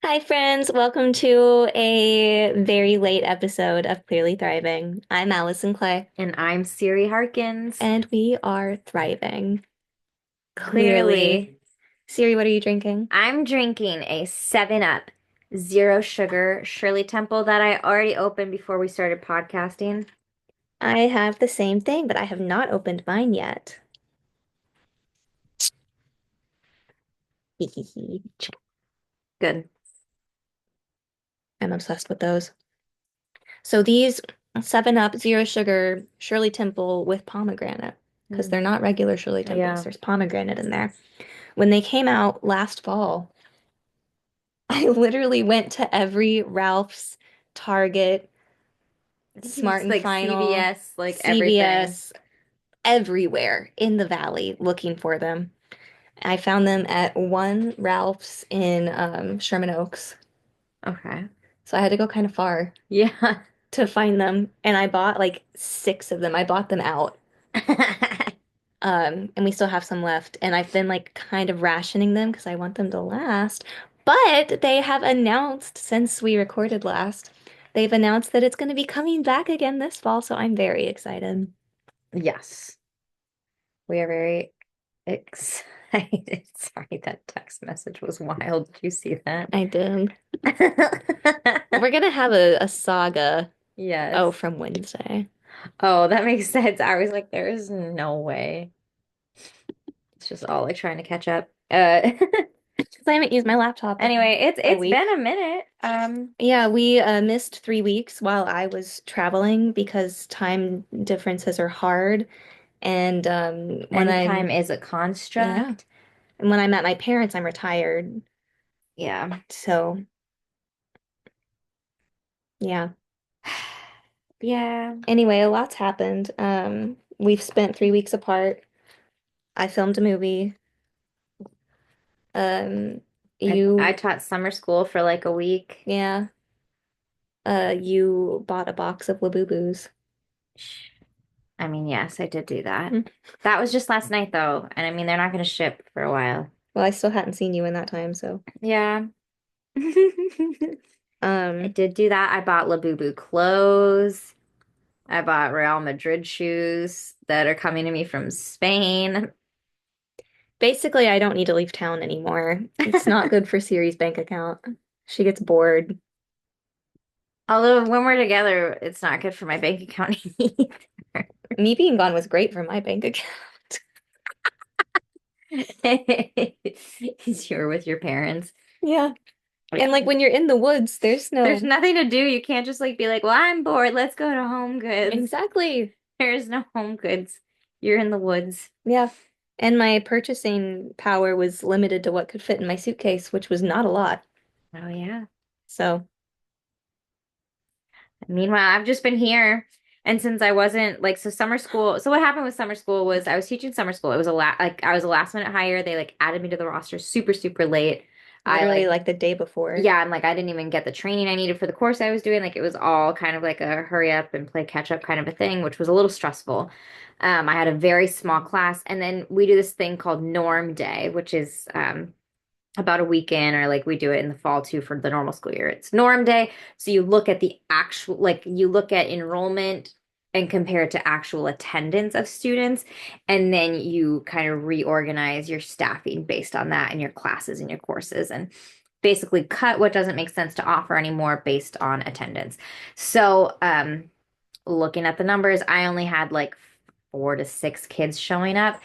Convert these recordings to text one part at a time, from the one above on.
Hi, friends. Welcome to a very late episode of Clearly Thriving. I'm Allison Clay, And I'm Siri Harkins. and we are thriving. Clearly. Clearly, Siri, what are you drinking? I'm drinking a 7 Up zero sugar Shirley Temple that I already opened before we started podcasting. I have the same thing, but I have not opened mine yet. Good. I'm obsessed with those. So these 7 Up Zero Sugar Shirley Temple with pomegranate, because Mm. they're not regular Shirley Temples. Yeah. There's pomegranate in there. When they came out last fall, I literally went to every Ralph's, Target, I think Smart it's and like Final, CVS, like everything. CVS, everywhere in the valley looking for them. I found them at one Ralph's in Sherman Oaks. Okay. So I had to go kind of far Yeah. to find them. And I bought like six of them. I bought them out. And we still have some left. And I've been like kind of rationing them because I want them to last. But they have announced since we recorded last, they've announced that it's going to be coming back again this fall. So I'm very excited. Yes. We are very excited. Sorry, that text message was wild. Did you see that? I did. We're gonna have a saga. Oh, Yes. from Wednesday. Oh, that makes sense. I was like, there is no way. It's just all like trying to catch up. Because I haven't used my laptop in Anyway, it's a it's been week. a minute. Yeah, we missed 3 weeks while I was traveling because time differences are hard. And when And time I'm, is a yeah, construct. and when I'm at my parents', I'm retired. Yeah. So, yeah. Yeah. Anyway, a lot's happened. We've spent 3 weeks apart. I filmed a movie. Um, I you, taught summer school for like a week. yeah, you bought a box of Labubus. I mean, yes, I did do that. That was just last night though. And I mean, they're not going to ship for a while. Well, I still hadn't seen you in that time, so Yeah. I um did do that. I bought Labubu clothes. I bought Real Madrid shoes that are coming to me from Spain. basically I don't need to leave town anymore. It's not good for Siri's bank account. She gets bored. Although when we're together, it's not good for my bank account either. Me being gone was great for my bank account. You're with your parents. Yeah. Yeah. And like when you're in the woods, there's There's no nothing to do. You can't just like be like, well, I'm bored. Let's go to Home Goods. exactly. There's no Home Goods. You're in the woods. Yeah. And my purchasing power was limited to what could fit in my suitcase, which was not a lot. Oh, yeah. So, Meanwhile, I've just been here. And since I wasn't like, so summer school, so what happened with summer school was I was teaching summer school. It was a like I was a last minute hire. They like added me to the roster super, super late. I literally like, like the day before. yeah, I'm like, I didn't even get the training I needed for the course I was doing. Like, it was all kind of like a hurry up and play catch up kind of a thing, which was a little stressful. I had a very small class, and then we do this thing called Norm Day, which is about a weekend, or like we do it in the fall too for the normal school year. It's Norm Day. So you look at the actual, like, you look at enrollment and compare it to actual attendance of students. And then you kind of reorganize your staffing based on that and your classes and your courses and basically cut what doesn't make sense to offer anymore based on attendance. So, looking at the numbers, I only had like 4 to 6 kids showing up.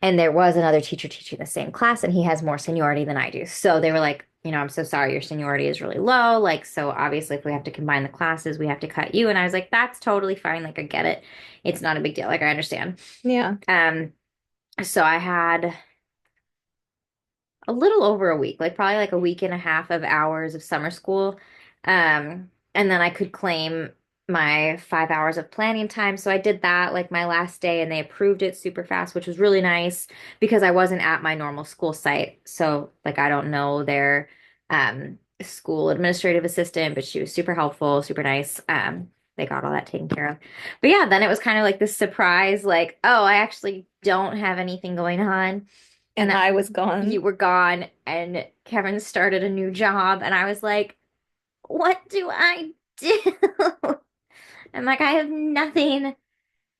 And there was another teacher teaching the same class, and he has more seniority than I do. So they were like, I'm so sorry, your seniority is really low. Like, so obviously, if we have to combine the classes, we have to cut you. And I was like, that's totally fine. Like, I get it. It's not a big deal. Like, I understand. Yeah. Um, so I had a little over a week, like probably like a week and a half of hours of summer school. And then I could claim my 5 hours of planning time. So I did that like my last day and they approved it super fast, which was really nice because I wasn't at my normal school site. So like I don't know their school administrative assistant, but she was super helpful, super nice. They got all that taken care of. But yeah, then it was kind of like this surprise, like, oh, I actually don't have anything going on. And I was You gone. were gone, and Kevin started a new job, and I was like, what do I do? I'm like, I have nothing.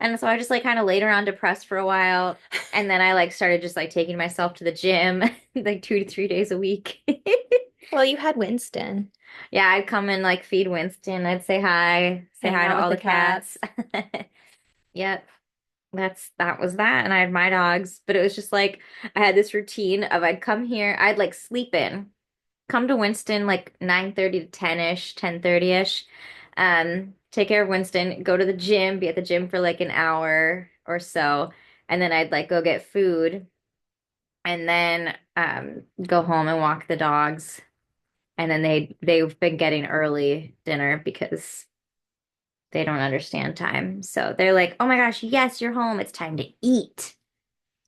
And so I just like kind of laid around depressed for a while. And then I like started just like taking myself to the gym like 2 to 3 days a week. Well, you had Winston. Yeah, I'd come and like feed Winston. I'd say Hang hi to out with all the the cats. cats. Yep. That was that. And I had my dogs, but it was just like I had this routine of I'd come here, I'd like sleep in, come to Winston like 9:30 to 10-ish, 10:30-ish. Take care of Winston, go to the gym, be at the gym for like an hour or so, and then I'd like go get food and then go home and walk the dogs. And then they've been getting early dinner because they don't understand time. So they're like, "Oh my gosh, yes, you're home. It's time to eat."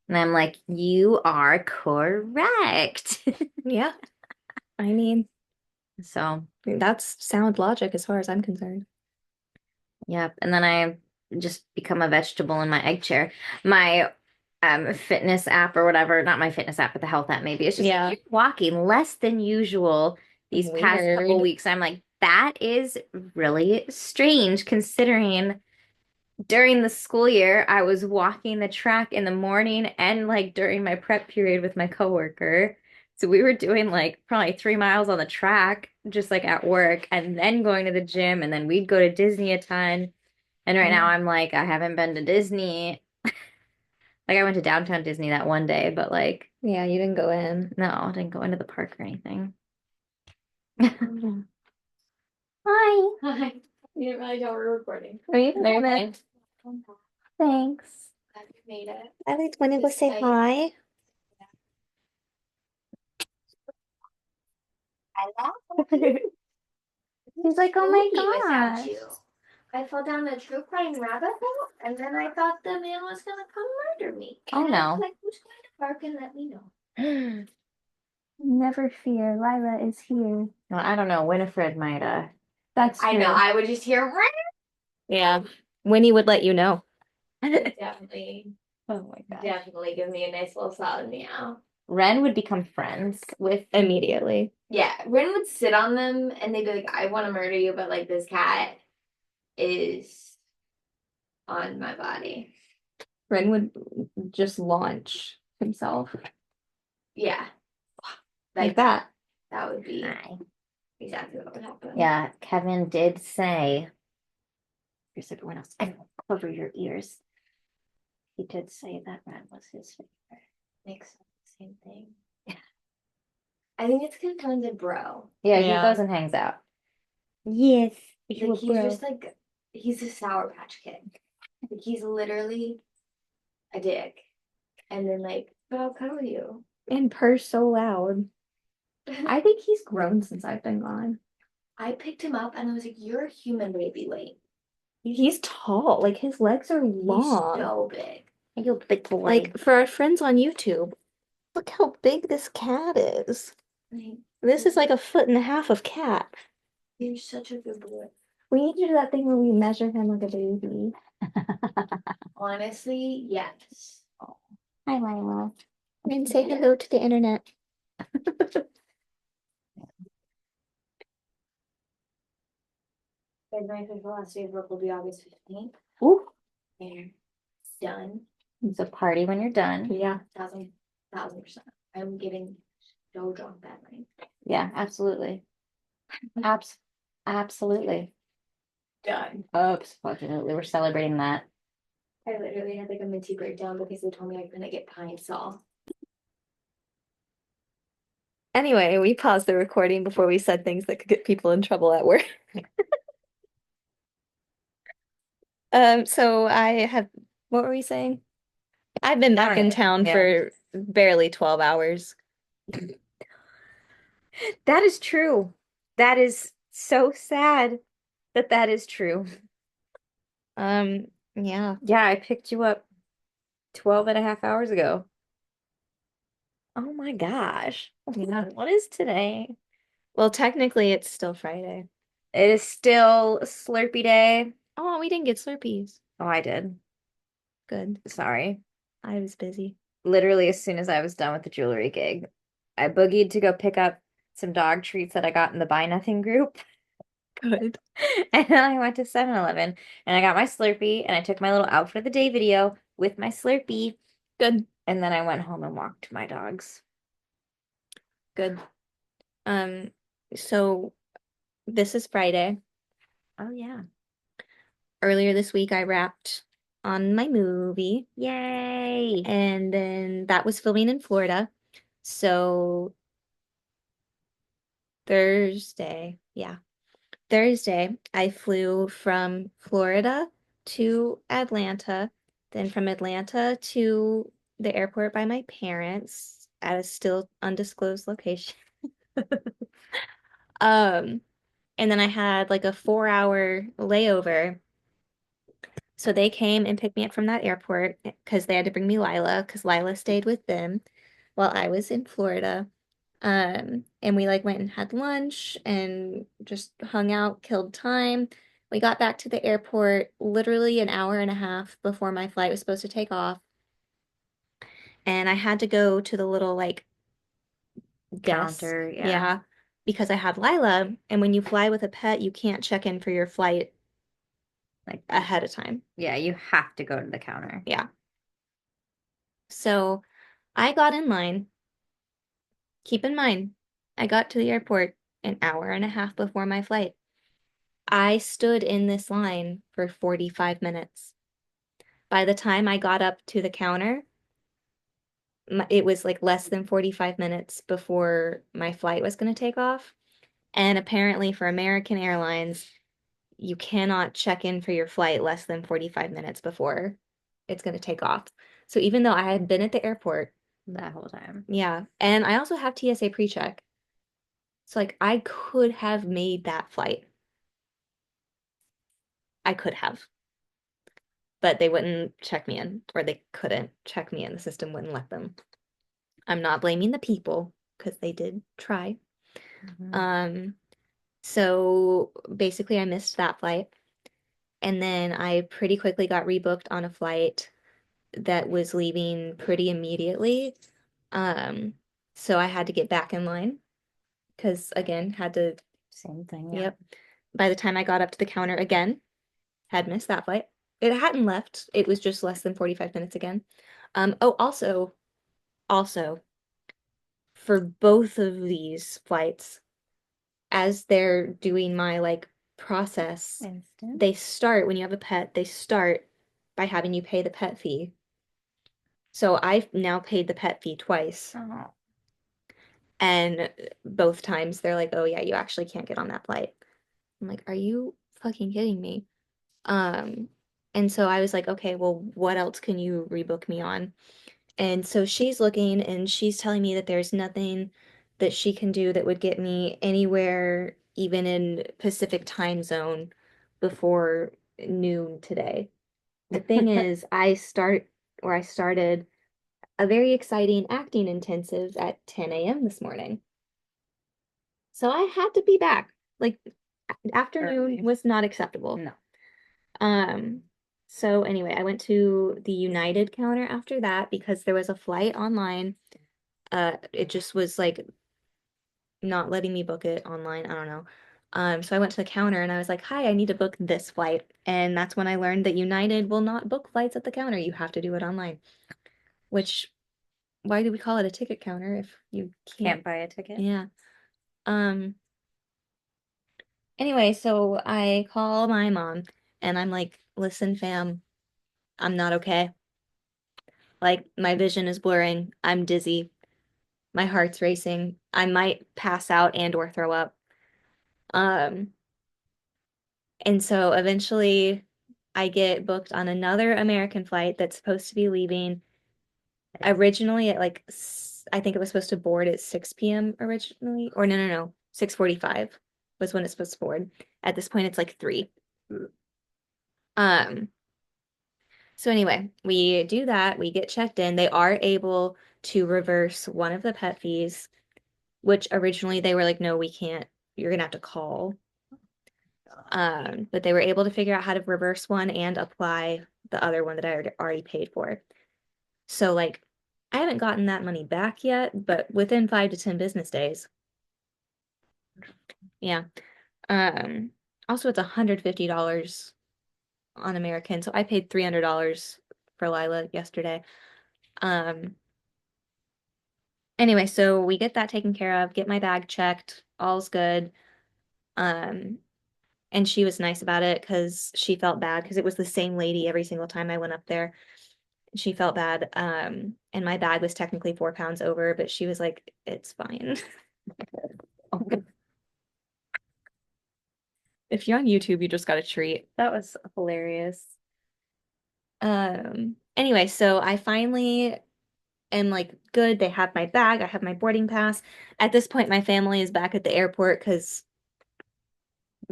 And I'm like, "You are correct." Yeah. I mean, So, that's sound logic as far as I'm concerned. yep. And then I just become a vegetable in my egg chair. My fitness app or whatever, not my fitness app, but the health app maybe. It's just like Yeah. you're walking less than usual these past couple Weird. weeks. I'm like, that is really strange considering during the school year, I was walking the track in the morning and like during my prep period with my coworker. So we were doing like probably 3 miles on the track, just like at work, and then going to the gym, and then we'd go to Disney a ton. And right now Mm. I'm like, I haven't been to Disney. Like I went to downtown Disney that one day, but like, Yeah, you didn't go in. no, I didn't go into the park or anything. Mhm. Hi. Hi. You didn't realize y'all were recording. Are you No, you're gonna? fine. Thanks. Glad you made it. I like want to go say hi. She's like, oh my Spooky without gosh. you. I fell down a true crime rabbit hole, and then I thought the man was gonna come murder me. Oh And I was no. like, who's going to park and let me know? Never fear, Lila is here. Well, I don't know. Winifred might That's I know, true. I would just hear Yeah. Winnie would let you know definitely, Oh my gosh. definitely give me a nice little solid meow. Ren would become friends with immediately. Yeah, Rin would sit on them and they'd be like, I want to murder you, but like this cat is on my body. Ren would just launch himself Yeah. like that. That would be Hi. exactly what would happen. Yeah, Kevin did say, here's everyone else, everyone cover your ears. He did say that Ren was his favorite. Makes the same thing. I think it's because Cone's a bro. Yeah, Yeah. he goes and hangs out. Yes, Like he's just like he's a Sour Patch Kid. Like he's literally a dick. And then like, but I'll cuddle you. And purr so loud. I think he's grown since I've been gone. I picked him up and I was like, you're a human baby weight. He's tall. Like his legs are He's long. so big. You big boy. Like for our friends on YouTube, look how big this cat is. Like, This is like 1.5 feet of cat. you're such a good boy. We need to do that thing where we measure him like a baby. Honestly, yes. Hi, Lila. And say hello to the internet. My official last day of work will be August 15th. Ooh, And it's done. it's a party when you're done. Yeah. 1,000%. I'm getting so drunk that night. Yeah, absolutely. Absolutely. Done. Absolutely. We're celebrating that. I literally had like a minty breakdown because they told me I couldn't get Pine Sol. Anyway, we paused the recording before we said things that could get people in trouble at work. So I have, what were we saying? I've been back in town Yeah. for barely 12 hours. That is true. That is so sad that that is true. Yeah. Yeah, I picked you up 12 and a half hours ago. Oh my gosh. Yeah. What is today? Well, technically it's still Friday. It is still Slurpee Day. Oh, we didn't get Slurpees. Oh, I did. Good. Sorry. I was busy. literally as soon as I was done with the jewelry gig, I boogied to go pick up some dog treats that I got in the Buy Nothing group. Good. And then I went to 7-Eleven and I got my Slurpee and I took my little outfit of the day video with my Slurpee. Good. And then I went home and walked my dogs. Good. Um, so this is Friday. Oh, yeah. Earlier this week, I wrapped on my movie, Yay. and then that was filming in Florida. So Thursday, yeah, Thursday, I flew from Florida to Atlanta, then from Atlanta to the airport by my parents at a still undisclosed location. Um, and then I had like a 4 hour layover. So they came and picked me up from that airport because they had to bring me Lila because Lila stayed with them while I was in Florida. And we like went and had lunch and just hung out, killed time. We got back to the airport literally an hour and a half before my flight was supposed to take off. And I had to go to the little like desk. Counter, yeah. Yeah, because I had Lila. And when you fly with a pet, you can't check in for your flight Like, ahead of time. yeah, you have to go to the counter. Yeah. So I got in line. Keep in mind, I got to the airport an hour and a half before my flight. I stood in this line for 45 minutes. By the time I got up to the counter, it was like less than 45 minutes before my flight was going to take off. And apparently, for American Airlines, you cannot check in for your flight less than 45 minutes before it's going to take off. So even though I had been at the airport, That whole time. yeah, and I also have TSA pre-check. So like I could have made that flight. I could have, but they wouldn't check me in, or they couldn't check me in. The system wouldn't let them. I'm not blaming the people because they did try. Mhm. So basically I missed that flight. And then I pretty quickly got rebooked on a flight that was leaving pretty immediately. Um, so I had to get back in line because again, had to, Same thing, yeah. yep. By the time I got up to the counter again, had missed that flight. It hadn't left. It was just less than 45 minutes again. Oh, also, for both of these flights, as they're doing my like process, Instant. they start when you have a pet, they start by having you pay the pet fee. So I've now paid the pet fee twice. Oh. And both times they're like, oh yeah, you actually can't get on that flight. I'm like, are you fucking kidding me? Um, and so I was like, okay, well, what else can you rebook me on? And so she's looking and she's telling me that there's nothing that she can do that would get me anywhere, even in Pacific time zone, before noon today. The thing is, I started a very exciting acting intensive at 10 a.m. this morning. So I had to be back. Like afternoon Early. was not acceptable. No. Um, so anyway, I went to the United counter after that because there was a flight online. It just was like not letting me book it online. I don't know. So I went to the counter and I was like, "Hi, I need to book this flight." And that's when I learned that United will not book flights at the counter. You have to do it online. Which, why do we call it a ticket counter if you Can't can't? buy a ticket. Yeah. Um, anyway, so I call my mom and I'm like, "Listen, fam, I'm not okay. Like my vision is blurring. I'm dizzy. My heart's racing. I might pass out and or throw up." Um, and so eventually I get booked on another American flight that's supposed to be leaving originally at like I think it was supposed to board at 6 p.m. originally. Or no, 6:45 was when it's supposed to board. At this point it's like 3. Um, so anyway, we do that, we get checked in. They are able to reverse one of the pet fees, which originally they were like, no, we can't. You're gonna have to call. But they were able to figure out how to reverse one and apply the other one that I already paid for. So like I haven't gotten that money back yet, but within 5 to 10 business days. Yeah. Um, Also it's $150 on American, so I paid $300 for Lila yesterday. Um, anyway, so we get that taken care of, get my bag checked, all's good. Um, and she was nice about it because she felt bad because it was the same lady every single time I went up there. She felt bad. And my bag was technically 4 pounds over, but she was like, it's fine. If you're on YouTube, you just got a treat. That was hilarious. Anyway, so I finally am like good. They have my bag, I have my boarding pass. At this point, my family is back at the airport because,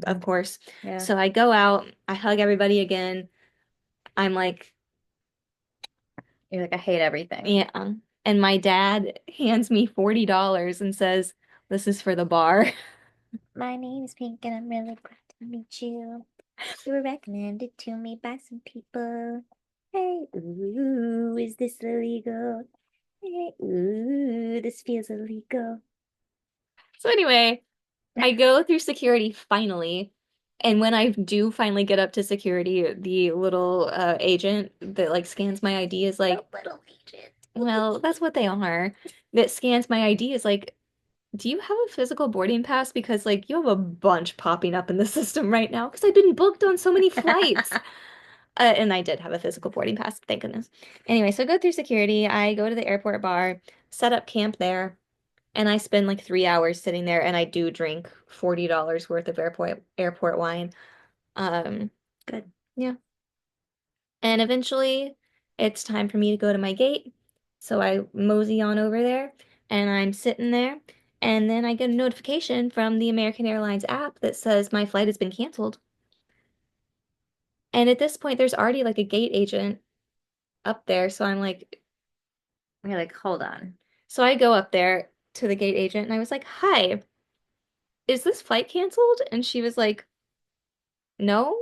of course. Yeah. So I go out, I hug everybody again. I'm like, You're like, I hate everything. yeah. And my dad hands me $40 and says, this is for the bar. My name is Pink and I'm really glad to meet you. You were recommended to me by some people. Hey, ooh, is this illegal? Hey, ooh, this feels illegal. So anyway, I go through security finally. And when I do finally get up to security, the little agent that like scans my ID is like, Little agent. well, that's what they are. That scans my ID is like, do you have a physical boarding pass? Because like you have a bunch popping up in the system right now because I've been booked on so many flights. And I did have a physical boarding pass, thank goodness. Anyway, so I go through security. I go to the airport bar, set up camp there, and I spend like 3 hours sitting there, and I do drink $40 worth of airport wine. Good. Yeah. And eventually, it's time for me to go to my gate. So I mosey on over there, and I'm sitting there, and then I get a notification from the American Airlines app that says my flight has been canceled. And at this point, there's already like a gate agent up there, so I'm like, You're like, hold on. so I go up there to the gate agent and I was like, "Hi, is this flight canceled?" And she was like, "No,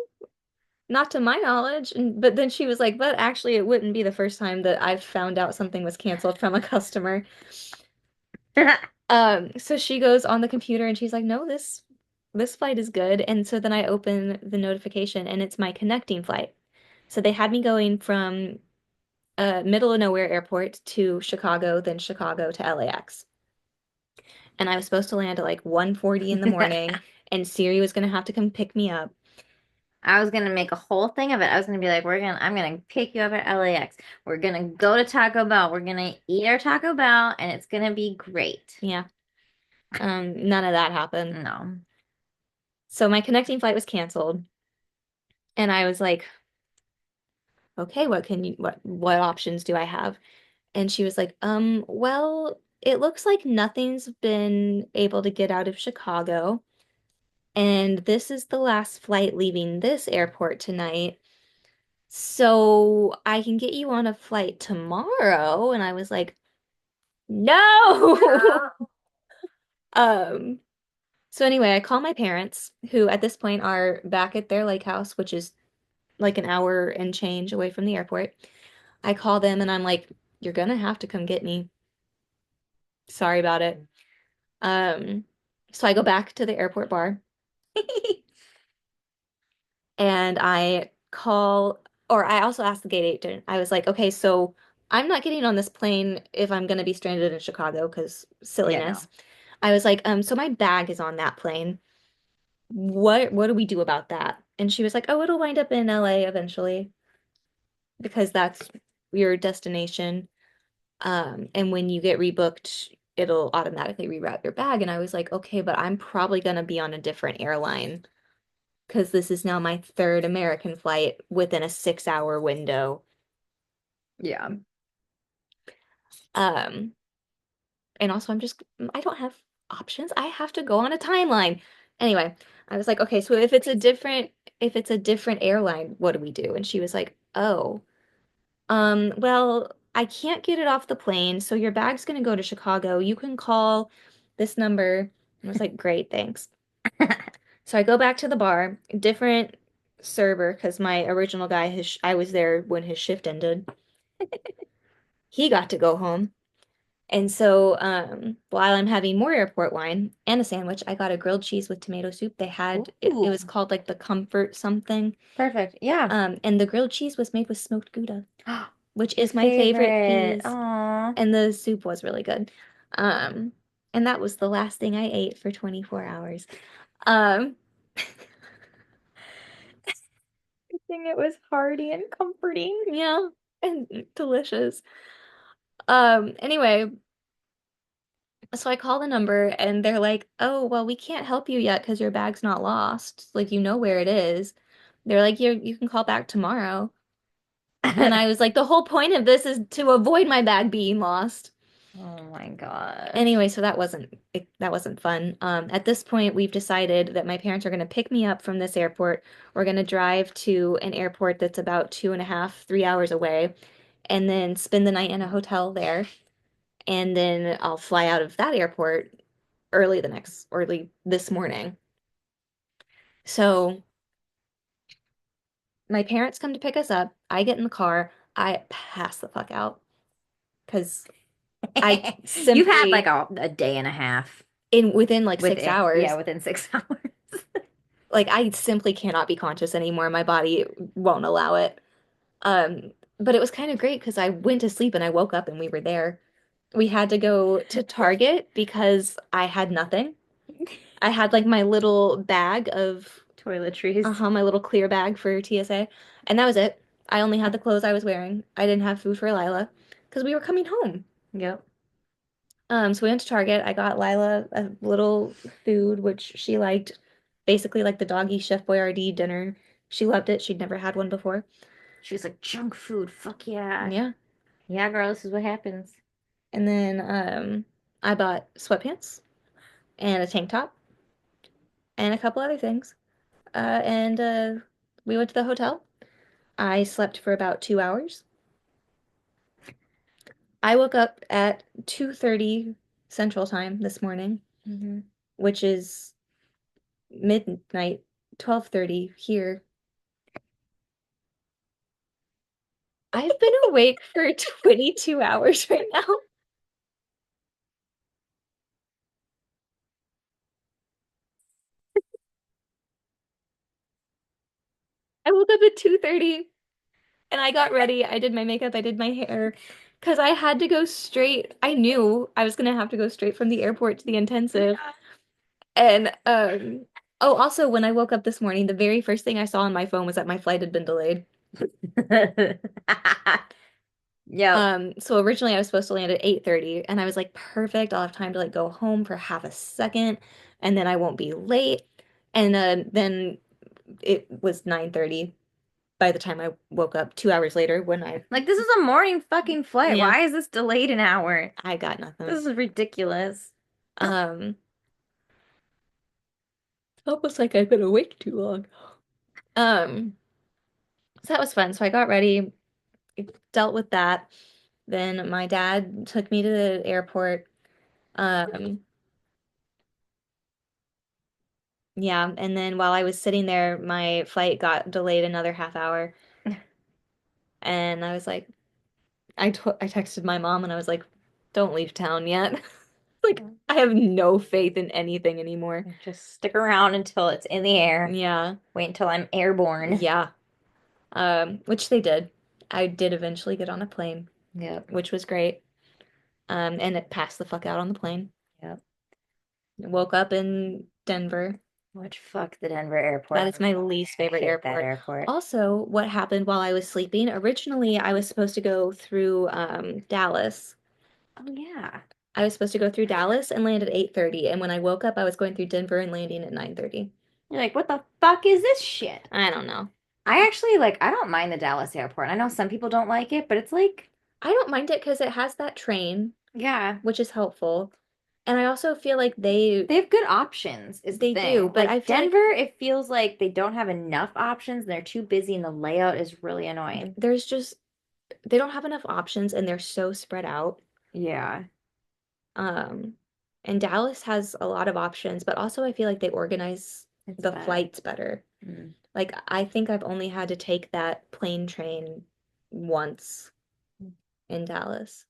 not to my knowledge." And but then she was like, "But actually it wouldn't be the first time that I've found out something was canceled from a customer." So she goes on the computer and she's like, "No, this flight is good." And so then I open the notification and it's my connecting flight. So they had me going from middle of nowhere airport to Chicago, then Chicago to LAX. And I was supposed to land at like 1:40 in the morning, and Siri was gonna have to come pick me up. I was gonna make a whole thing of it. I was gonna be like, I'm gonna pick you up at LAX. We're gonna go to Taco Bell. We're gonna eat our Taco Bell, and it's gonna be great. Yeah. None of that happened. No. So my connecting flight was canceled, and I was like, okay, what options do I have? And she was like, well, it looks like nothing's been able to get out of Chicago, and this is the last flight leaving this airport tonight. So I can get you on a flight tomorrow. And I was like, no. Um, so anyway, I call my parents, who at this point are back at their lake house, which is like an hour and change away from the airport. I call them and I'm like, you're gonna have to come get me. Sorry about it. Um, so I go back to the airport bar and I call, or I also asked the gate agent. I was like, okay, so I'm not getting on this plane if I'm gonna be stranded in Chicago because Yeah, no. silliness. I was like, so my bag is on that plane. What do we do about that? And she was like, oh, it'll wind up in LA eventually because that's your destination. And when you get rebooked, it'll automatically reroute your bag. And I was like, okay, but I'm probably gonna be on a different airline because this is now my third American flight within a 6 hour window. Yeah. Um, and also I don't have options. I have to go on a timeline. Anyway, I was like, okay, so if it's a different airline, what do we do? And she was like, oh, well, I can't get it off the plane, so your bag's gonna go to Chicago. You can call this number. I was like, great, thanks. So I go back to the bar, different server, because my original guy, I was there when his shift ended. he got to go home. And so, while I'm having more airport wine and a sandwich, I got a grilled cheese with tomato soup. They had it was Ooh, called like the Comfort something. perfect. Yeah. And the grilled cheese was made with smoked Gouda, which Your is my favorite favorite. cheese. Aw. And the soup was really good. Um, and that was the last thing I ate for 24 hours. Um, Good thing it was hearty and comforting. yeah, and delicious. Anyway, so I call the number and they're like, "Oh, well, we can't help you yet because your bag's not lost. Like you know where it is." They're like, you can call back tomorrow." And I was like, "The whole point of this is to avoid my bag being lost." Oh my gosh. Anyway, so that wasn't fun. At this point, we've decided that my parents are going to pick me up from this airport. We're going to drive to an airport that's about 2.5, 3 hours away, and then spend the night in a hotel there. And then I'll fly out of that airport early this morning. So my parents come to pick us up. I get in the car. I pass the fuck out because I You've had like simply a day and a half in within like six within, yeah, hours, within 6 hours. like I simply cannot be conscious anymore. My body won't allow it. But it was kind of great because I went to sleep and I woke up and we were there. We had to go to Target because I had nothing. I had like my little bag of Toiletries. my little clear bag for TSA, and that was it. I only had the clothes I was wearing. I didn't have food for Lila because we were coming home. Yep. So we went to Target. I got Lila a little food, which she liked, basically like the doggy Chef Boyardee dinner. She loved it. She'd never had one before. She was like, junk food, fuck yeah. Yeah. Yeah, girl, this is what happens. And then I bought sweatpants and a tank top and a couple other things. And we went to the hotel. I slept for about 2 hours. I woke up at 2:30 Central Time this morning, Hmm. which is midnight, 12:30 here. I've been awake for 22 hours right now. I woke up at 2:30 and I got ready. I did my makeup, I did my hair because I had to go straight. I knew I was gonna have to go straight from the airport to the intensive. And oh, also when I woke up this morning, the very first thing I saw on my phone was that my flight had been delayed. Yep. So originally I was supposed to land at 8:30 and I was like, perfect, I'll have time to like go home for half a second and then I won't be late. And then it was 9:30 by the time I woke up 2 hours later when Like, this is a morning fucking flight. yeah, Why is this delayed an hour? I got This nothing. is ridiculous. Um, it's almost like I've been awake too long. Um, so that was fun. So I got ready, dealt with that. Then my dad took me to the airport. Um, yeah, and then while I was sitting there, my flight got delayed another half hour. And I was like, I texted my mom and I was like, don't leave town yet. Like, I have no faith in anything anymore. Just stick around until it's in the air. Yeah, Wait until I'm airborne. yeah. Which they did. I did eventually get on a plane, Yep. which was great. And it passed the fuck out on the plane. Yep. Woke up in Denver. Which fuck the Denver airport. That is my least I favorite hate that airport. airport. Also, what happened while I was sleeping, originally I was supposed to go through Dallas. Oh yeah. I was supposed to go through Dallas and land at 8:30, and when I woke up, I was going through Denver and landing at 9:30. You're like, what the fuck is this shit? I don't know. I actually like, I don't mind the Dallas airport. I know some people don't like it, but it's like, I don't mind it because it has that train, yeah, which is helpful. And I also feel like they they have good options, is the they do, thing. but I Like feel like Denver, it feels like they don't have enough options and they're too busy and the layout is really annoying. there's just they don't have enough options and they're so spread out. Yeah, Um, and Dallas has a lot of options, but also I feel like they organize it's the bad. flights better. Mm. Like I think I've only had to take that plane train once in Dallas.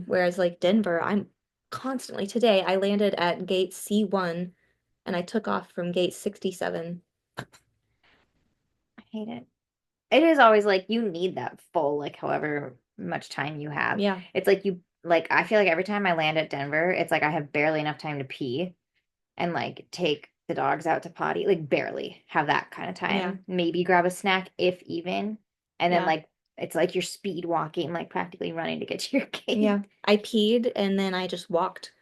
Whereas like Denver, I'm constantly today I landed at gate C1 and I took off from gate 67. I hate it. It is always like you need that full, like however much time you have. Yeah. It's like you like I feel like every time I land at Denver, it's like I have barely enough time to pee and like take the dogs out to potty, like barely have that kind of Yeah. time. Maybe grab a snack if even. And then Yeah. like it's like you're speed walking, like practically running to get to your gate. Yeah. I peed and then I just walked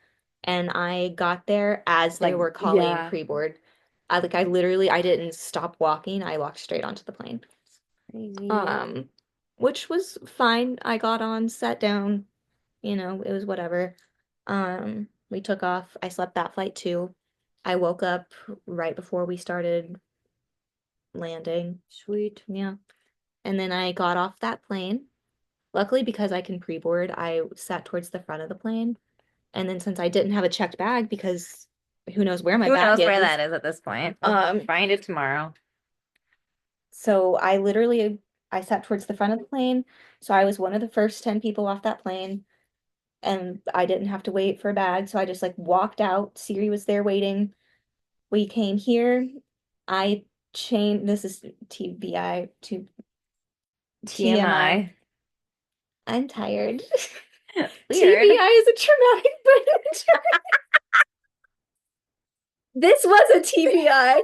and I got there as they Like, were calling yeah. pre-board. I literally I didn't stop walking. I walked straight onto the plane. Crazy. Which was fine. I got on, sat down, it was whatever. We took off. I slept that flight too. I woke up right before we started landing. Sweet. Yeah. And then I got off that plane. Luckily, because I can pre-board, I sat towards the front of the plane. And then since I didn't have a checked bag because who knows where my Who bag knows where is. that is at this point? I'll find it tomorrow. So I sat towards the front of the plane. So I was one of the first 10 people off that plane. And I didn't have to wait for a bag, so I just like walked out. Siri was there waiting. We came here. I changed. This is TBI to TMI. TMI. I'm tired. Weird. TBI is a traumatic brain injury. This was a TBI.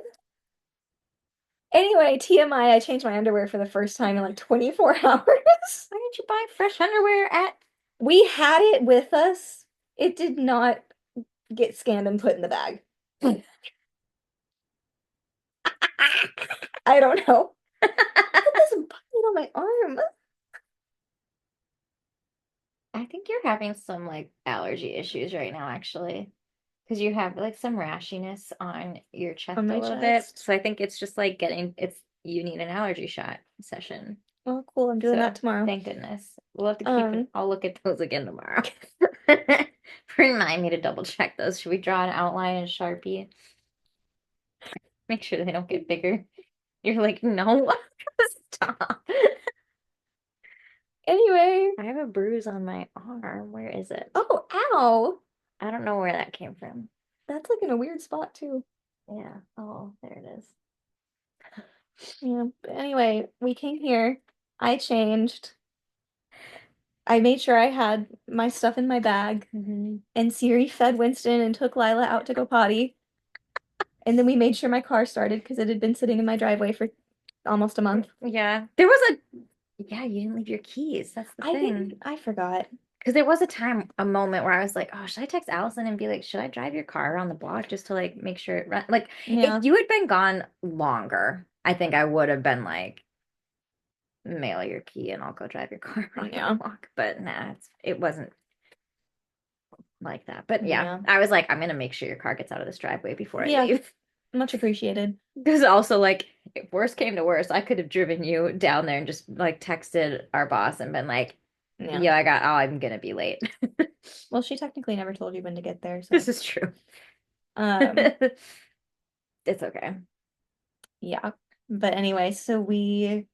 Anyway, TMI, I changed my underwear for the first time in like 24 hours. Why didn't you buy fresh underwear at We had it with us. It did not get scanned and put in the bag. I don't know. Look at this button on my arm. I think you're having some like allergy issues right now, actually. Because you have like some rashiness on your chest On a my little bit. chest. So I think it's just like you need an allergy shot session. Oh, cool. I'm doing So that tomorrow. thank goodness. We'll have to keep it. Um, I'll look at those again tomorrow. Remind me to double check those. Should we draw an outline in Sharpie? Make sure they don't get bigger. You're like, no, stop. Anyway. I have a bruise on my arm. Where is it? Oh, ow. I don't know where that came from. That's like in a weird spot too. Yeah. Oh, there it is. Yeah. But anyway, we came here. I changed. I made sure I had my stuff in my bag. And Siri fed Winston and took Lila out to go potty. And then we made sure my car started because it had been sitting in my driveway for almost a month. Yeah. There was yeah, you didn't leave your keys. That's the I thing. didn't. I forgot. Because there was a moment where I was like, oh, should I text Allison and be like, should I drive your car around the block just to like make sure it run? Like, Yeah. if you had been gone longer, I think I would have been like, mail your key and I'll go drive your car around Yeah. the block. But nah, it wasn't like that. But yeah, Yeah. I was like, I'm gonna make sure your car gets out of this driveway before I Yeah. leave. Much appreciated. Because also, like, if worst came to worst, I could have driven you down there and just like texted our boss and been like, Yeah. yeah, I'm gonna be late. Well, she technically never told you when to get there, so This is true. It's okay. yeah. But anyway, so we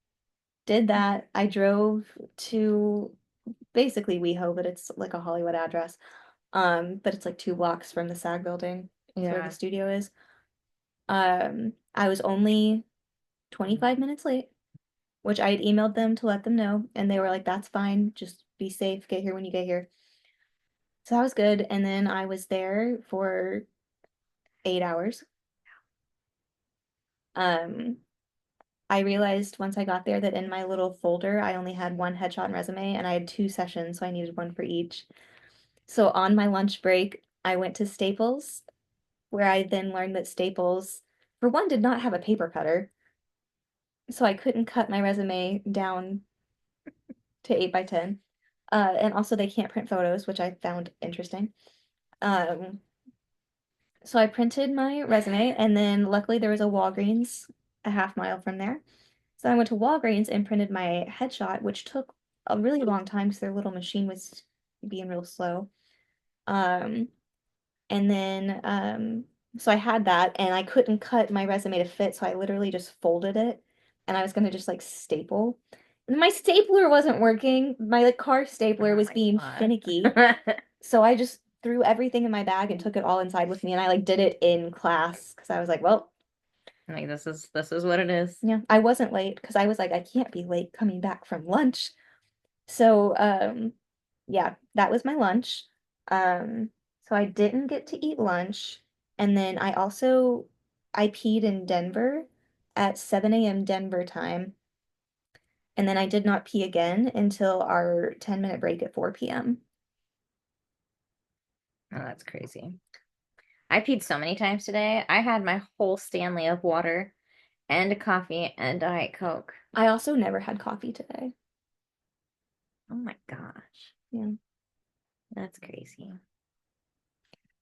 did that. I drove to basically WeHo, but it's like a Hollywood address. But it's like 2 blocks from the SAG building. That's where Yeah. the studio is. I was only 25 minutes late, which I had emailed them to let them know, and they were like, that's fine, just be safe, get here when you get here. So that was good. And then I was there for 8 hours. I realized once I got there that in my little folder, I only had one headshot and resume, and I had 2 sessions, so I needed one for each. So on my lunch break, I went to Staples, where I then learned that Staples, for one, did not have a paper cutter. So I couldn't cut my resume down to 8 by 10. And also they can't print photos, which I found interesting. So I printed my resume, and then luckily there was a Walgreens a half mile from there. So I went to Walgreens and printed my headshot, which took a really long time because their little machine was being real slow. And then so I had that, and I couldn't cut my resume to fit, so I literally just folded it, and I was gonna just like staple. My stapler wasn't working. My like car stapler Oh was my being God. finicky. So I just threw everything in my bag and took it all inside with me, and I like did it in class because I was like, well, Like this is what it is. yeah, I wasn't late because I was like, I can't be late coming back from lunch. So yeah, that was my lunch. So I didn't get to eat lunch. And then I peed in Denver at 7 a.m. Denver time. And then I did not pee again until our 10-minute break at 4 p.m. Oh, that's crazy. I peed so many times today. I had my whole Stanley of water and a coffee and Diet Coke. I also never had coffee today. Oh my gosh. Yeah. That's crazy.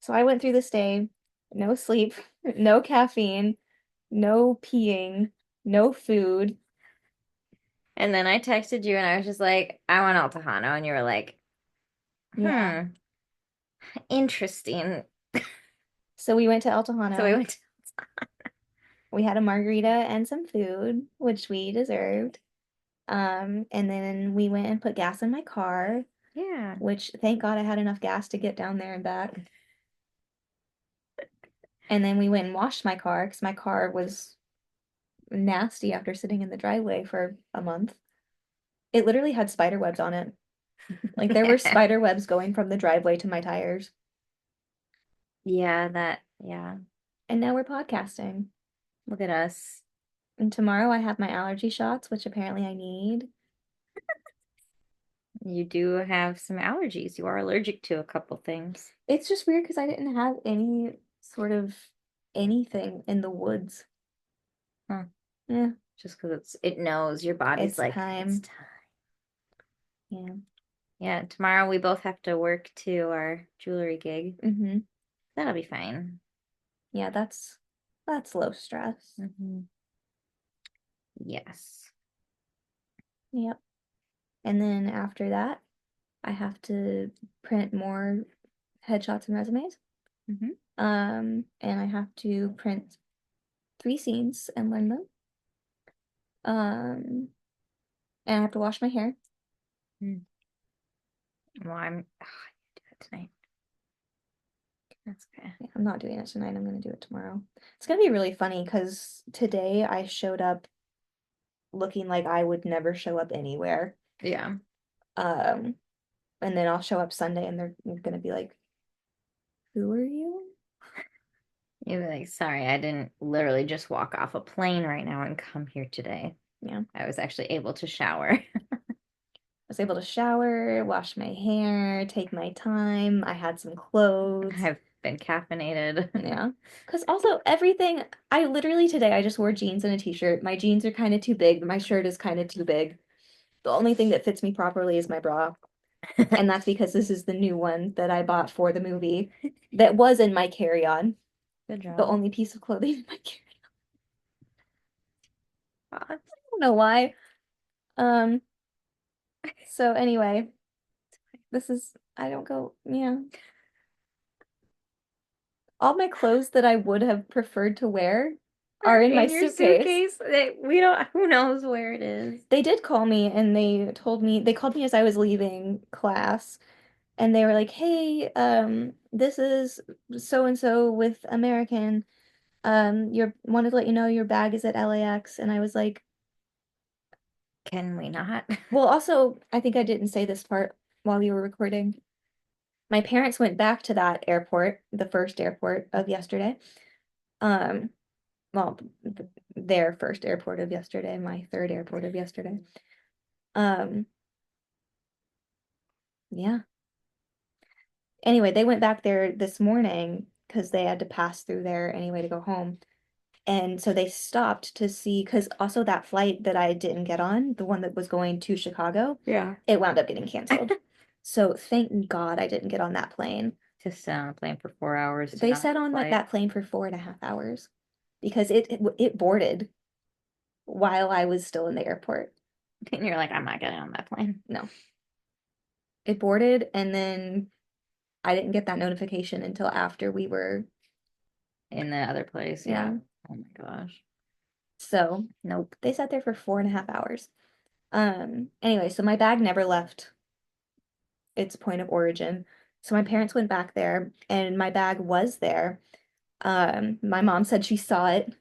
So I went through this day, no sleep, no caffeine, no peeing, no food. And then I texted you and I was just like, I want El Tejano. And you were like, Yeah. interesting. So we went to El So we Tejano. went to, We had a margarita and some food, which we deserved. And then we went and put gas in my car, yeah. which thank God I had enough gas to get down there and back. And then we went and washed my car because my car was nasty after sitting in the driveway for a month. It literally had spider webs on it. Like there were spider webs going from the driveway to my tires. Yeah. And now we're podcasting. Look at us. And tomorrow I have my allergy shots, which apparently I need. You do have some allergies. You are allergic to a couple things. It's just weird because I didn't have any sort of anything in the woods. Huh. Yeah, Just because it knows your body's it's like, it's time. time. Yeah. Yeah, tomorrow we both have to work to our jewelry gig. Mm-hmm. That'll be fine. Yeah, that's low stress. Yes. Yep. And then after that, I have to print more headshots and resumes. hmm And I have to print 3 scenes and learn them. And I have to wash my hair. Well, I need to do it tonight. That's okay. Yeah, I'm not doing it tonight. I'm gonna do it tomorrow. It's gonna be really funny because today I showed up looking like I would never show up anywhere. Yeah. Um, and then I'll show up Sunday and they're gonna be like, "Who are you?" You'll be like, sorry, I didn't literally just walk off a plane right now and come here today. Yeah. I was actually able to shower. I was able to shower, wash my hair, take my time. I had some clothes. I've been caffeinated. Yeah. Because also everything, I literally today I just wore jeans and a t-shirt. My jeans are kind of too big, my shirt is kind of too big. The only thing that fits me properly is my bra. And that's because this is the new one that I bought for the movie that was in my carry-on. Good The job. only piece of clothing in my carry-on. God. I don't know why. Um, so anyway, I don't go, yeah. All my clothes that I would have preferred to wear are in my your suitcase. We don't, who knows where it is. They did call me and they called me as I was leaving class and they were like, "Hey, this is so and so with American. Your wanted to let you know your bag is at LAX." And I was like, Can we not? well, also, I think I didn't say this part while you were recording. My parents went back to that airport, the first airport of yesterday. Um, well, their first airport of yesterday, my third airport of yesterday. Um, yeah. Anyway, they went back there this morning because they had to pass through there anyway to go home. And so they stopped to see, because also that flight that I didn't get on, the one that was going to Chicago, Yeah. it wound up getting canceled. So thank God I didn't get on that plane. Just sit on a plane for 4 hours to They not sat on flight. that plane for 4.5 hours because it boarded while I was still in the airport. And you're like, I'm not getting on that plane. No. It boarded and then I didn't get that notification until after we were, In the other place, yeah. yeah. Oh my gosh. So Nope. they sat there for 4.5 hours. Anyway, so my bag never left its point of origin. So my parents went back there and my bag was there. My mom said she saw it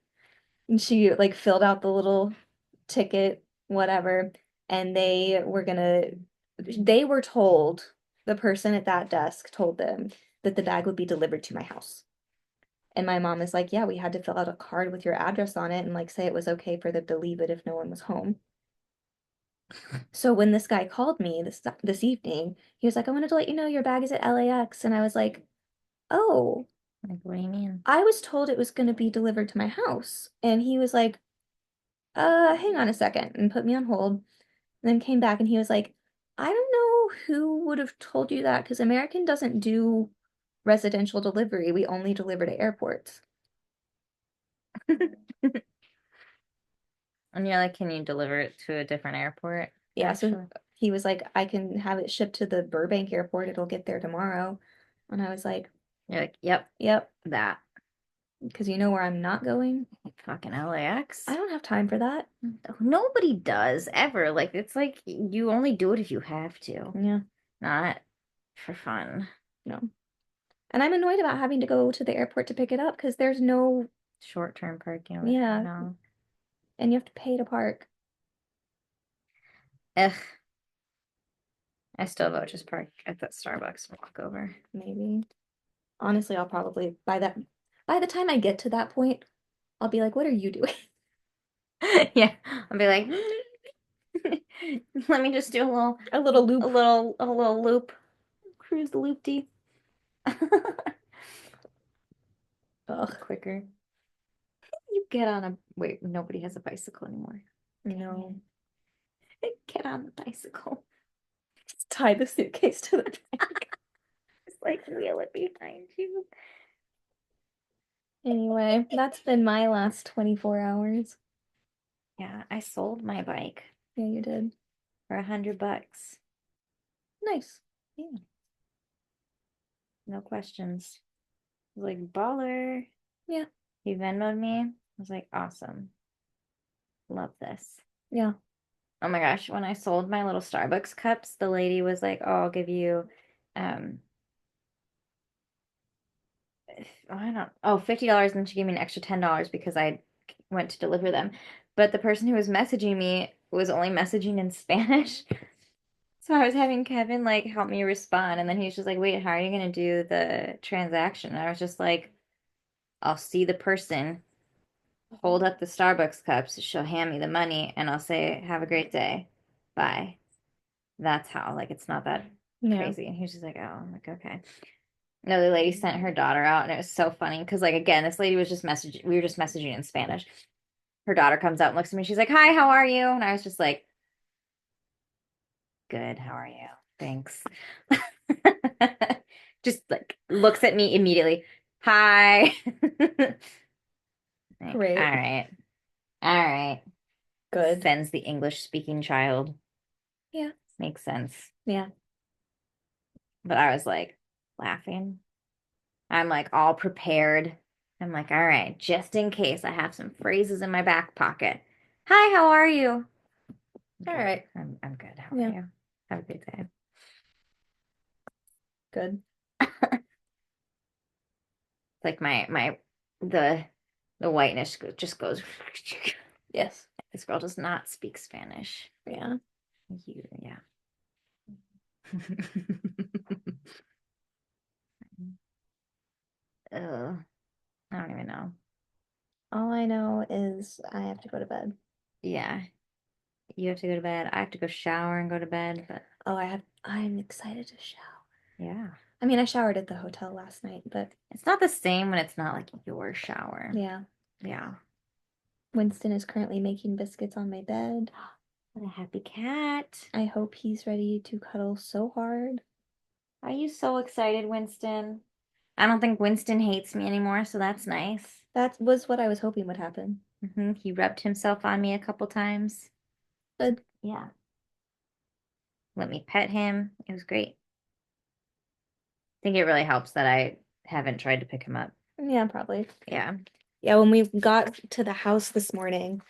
and she like filled out the little ticket, whatever, and they were told, the person at that desk told them that the bag would be delivered to my house. And my mom is like, yeah, we had to fill out a card with your address on it and like say it was okay for them to leave it if no one was home. So when this guy called me this evening, he was like, I wanted to let you know your bag is at LAX. And I was like, oh, Like, what do you mean? I was told it was going to be delivered to my house. And he was like, hang on a second, and put me on hold. And then came back and he was like, I don't know who would have told you that because American doesn't do residential delivery. We only deliver to airports. And you're like, can you deliver it to a different airport? Yeah, Actually, so he was like, I can have it shipped to the Burbank airport. It'll get there tomorrow. And I was like, you're like, yep, yep, that. because you know where I'm not going. Fucking LAX. I don't have time for that. Nobody does ever. Like, it's like you only do it if you have to, Yeah, not for fun. no. And I'm annoyed about having to go to the airport to pick it up because there's no, Short-term parking. yeah, No. and you have to pay to park. Ugh. I still vote just park at that Starbucks and walk over. Maybe. Honestly, I'll probably by the time I get to that point, I'll be like, what are you doing? Yeah. I'll be like, let me just do A little loop. a little loop. Cruise the loop-de. Ugh, Quicker. You get on a wait, nobody has a bicycle anymore. no. Get on the bicycle. Just tie the suitcase to the back. Just like wheel it behind you. Anyway, that's been my last 24 hours. Yeah, I sold my bike Yeah, you did. for $100. Nice. Yeah, no questions. I was like, baller. Yeah. He Venmoed me. I was like, awesome. Love this. Yeah. Oh my gosh, when I sold my little Starbucks cups, the lady was like, "Oh, I'll give you um I don't oh, $50," and she gave me an extra $10 because I went to deliver them. But the person who was messaging me was only messaging in Spanish. So I was having Kevin like help me respond, and then he was just like, "Wait, how are you gonna do the transaction?" And I was just like, "I'll see the person, hold up the Starbucks cups, she'll hand me the money, and I'll say, 'Have a great day. Bye.'" That's how, like, it's not that Yeah. crazy. And he was just like, "Oh," I'm like, okay. No, the lady sent her daughter out, and it was so funny because, like, again, this lady was just messaging, we were just messaging in Spanish. Her daughter comes out and looks at me. She's like, "Hi, how are you?" And I was just like, "Good, how are you? Thanks." Just like looks at me immediately. Hi. Like, Great. all right. All right. Good. Sends the English speaking child. Yeah. Makes sense. Yeah. But I was like laughing. I'm like all prepared. I'm like, all right, just in case I have some phrases in my back pocket. Hi, how are you? All right. I'm good. How Yeah. are you? Have a good day. Good. Like the whiteness just goes. Yes. This girl does not speak Spanish. Yeah. Yeah. Ugh, I don't even know. All I know is I have to go to bed. Yeah. You have to go to bed. I have to go shower and go to bed, but Oh, I'm excited to shower. yeah. I mean, I showered at the hotel last night, but It's not the same when it's not like your shower. yeah. Yeah. Winston is currently making biscuits on my bed. What a happy cat. I hope he's ready to cuddle so hard. Are you so excited, Winston? I don't think Winston hates me anymore, so that's nice. That was what I was hoping would happen. He rubbed himself on me a couple times. Good. Yeah. Let me pet him. It was great. I think it really helps that I haven't tried to pick him up. Yeah, probably. Yeah. Yeah, when we got to the house this morning,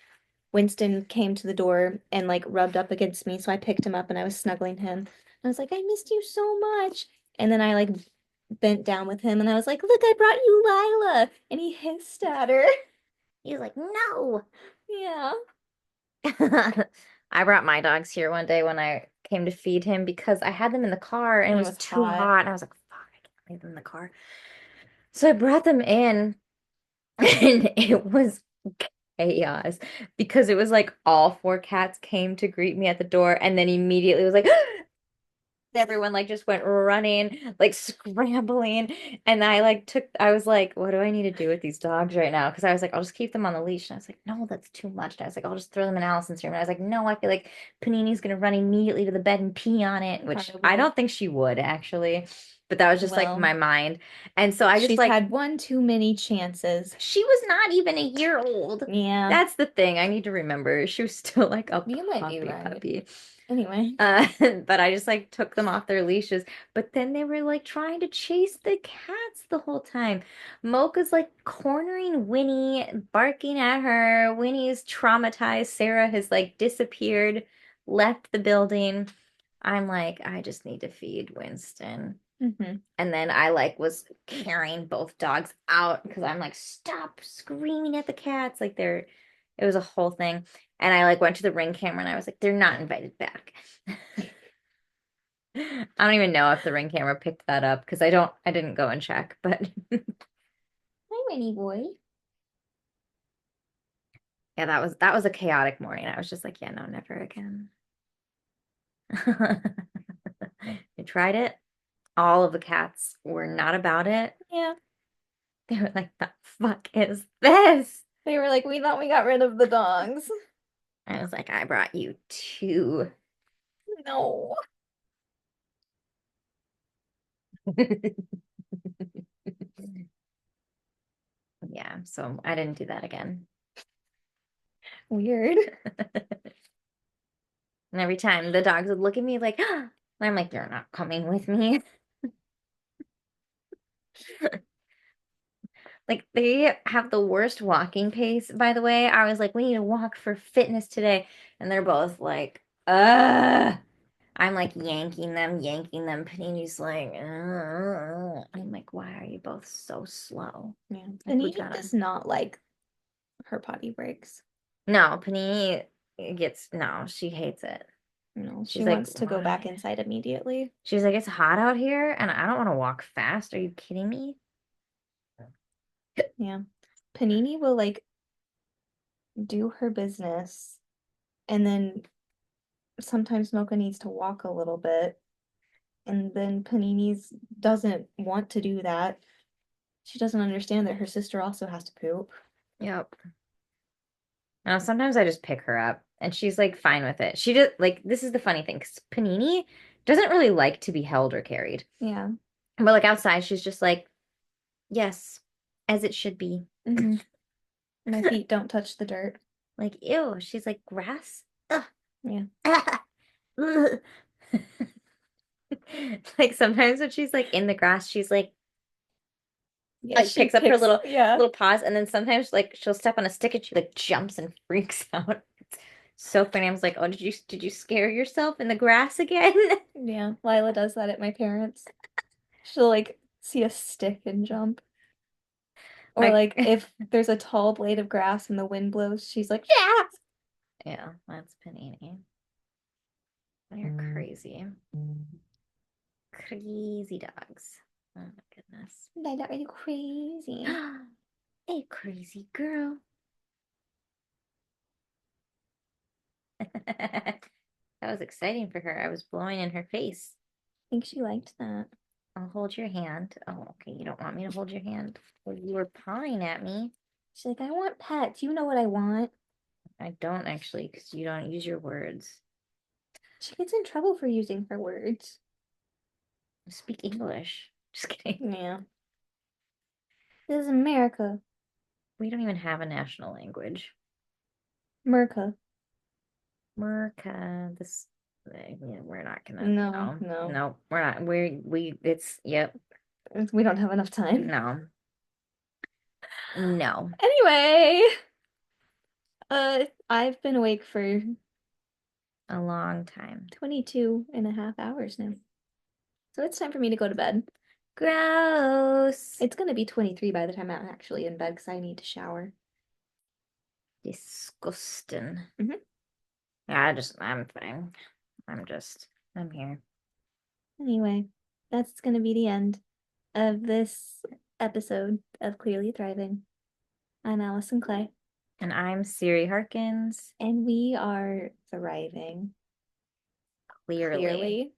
Winston came to the door and like rubbed up against me. So I picked him up and I was snuggling him. I was like, I missed you so much. And then I like bent down with him and I was like, look, I brought you Lila. And he hissed at her. He was like, no. Yeah. I brought my dogs here one day when I came to feed him because I had them in the car and And it it was was too hot. hot. And I was like, fuck, I can't leave them in the car. So I brought them in and it was chaos because it was like all four cats came to greet me at the door and then immediately was like, everyone like just went running, like scrambling. And I was like, what do I need to do with these dogs right now? Because I was like, I'll just keep them on the leash. And I was like, no, that's too much. And I was like, I'll just throw them in Allison's room. And I was like, no, I feel like Panini's gonna run immediately to the bed and pee on it, which I Probably. don't think she would actually. But that was just like Well, my mind. And so I just she's like had one too many chances. she was not even a year old. Yeah, That's the thing. I need to remember. She was still like a you might be right. puppy. Anyway, But I just like took them off their leashes. But then they were like trying to chase the cats the whole time. Mocha's like cornering Winnie, barking at her. Winnie's traumatized. Sarah has like disappeared, left the building. I'm like, I just need to feed Winston. And then I like was carrying both dogs out because I'm like, stop screaming at the cats. It was a whole thing. And I like went to the Ring camera and I was like, they're not invited back. I don't even know if the Ring camera picked that up because I didn't go and check, but hi, Winnie boy. Yeah, that was a chaotic morning. I was just like, yeah, no, never again. I tried it. All of the cats were not about it. yeah. They were like, the fuck is this? They were like, we thought we got rid of the dogs. I was like, I brought you two. No. Yeah, so I didn't do that again. Weird. And every time the dogs would look at me like, and I'm like, you're not coming with me. Like they have the worst walking pace, by the way. I was like, we need to walk for fitness today. And they're both like, I'm like yanking them. Panini's like, I'm like, why are you both so slow? Yeah. Like, we Panini gotta. does not like her potty breaks. No, Panini gets, no, she hates it. No, she She's like, wants to go back why? inside immediately. She's like, it's hot out here and I don't want to walk fast. Are you kidding me? Yeah. Panini will like do her business and then sometimes Mocha needs to walk a little bit. And then Panini's doesn't want to do that. She doesn't understand that her sister also has to poop. Yep. Now, sometimes I just pick her up and she's like fine with it. She just like this is the funny thing because Panini doesn't really like to be held or carried. Yeah. But like outside, she's just like, yes, as it should be. My feet don't touch the dirt. Like, ew. She's like, grass? Ugh. Yeah. Like sometimes when she's like in the grass, she's Yeah, like she picks up her yeah. little paws, and then sometimes like she'll step on a stick and she like jumps and freaks out. It's so funny. I was like, oh, did you scare yourself in the grass again? Yeah, Lila does that at my parents. She'll like see a stick and jump. Or My like if there's a tall blade of grass and the wind blows, she's like, yeah. yeah, that's Panini. They're crazy. Crazy dogs. Oh my goodness. Lila, are you crazy? A crazy girl. That was exciting for her. I was blowing in her face. I think she liked that. I'll hold your hand. Oh, okay. You don't want me to hold your hand? Well, you were pawing at me. She's like, I want pets. You know what I want. I don't actually, because you don't use your words. She gets in trouble for using her words. Speak English. Just kidding. Yeah. This is America. We don't even have a national language. Merca. Merca. Yeah, we're not gonna. No. We're not. It's, yep. We don't have enough time. No. Anyway, I've been awake for A long time. 22 and a half hours now. So it's time for me to go to bed. Gross. It's gonna be 23 by the time I'm actually in bed because I need to shower. Disgusting. Mhm. Yeah, I'm fine. I'm here. Anyway, that's gonna be the end of this episode of Clearly Thriving. I'm Allison Clay, And I'm Siri Harkins. and we are thriving. Clearly. Clearly.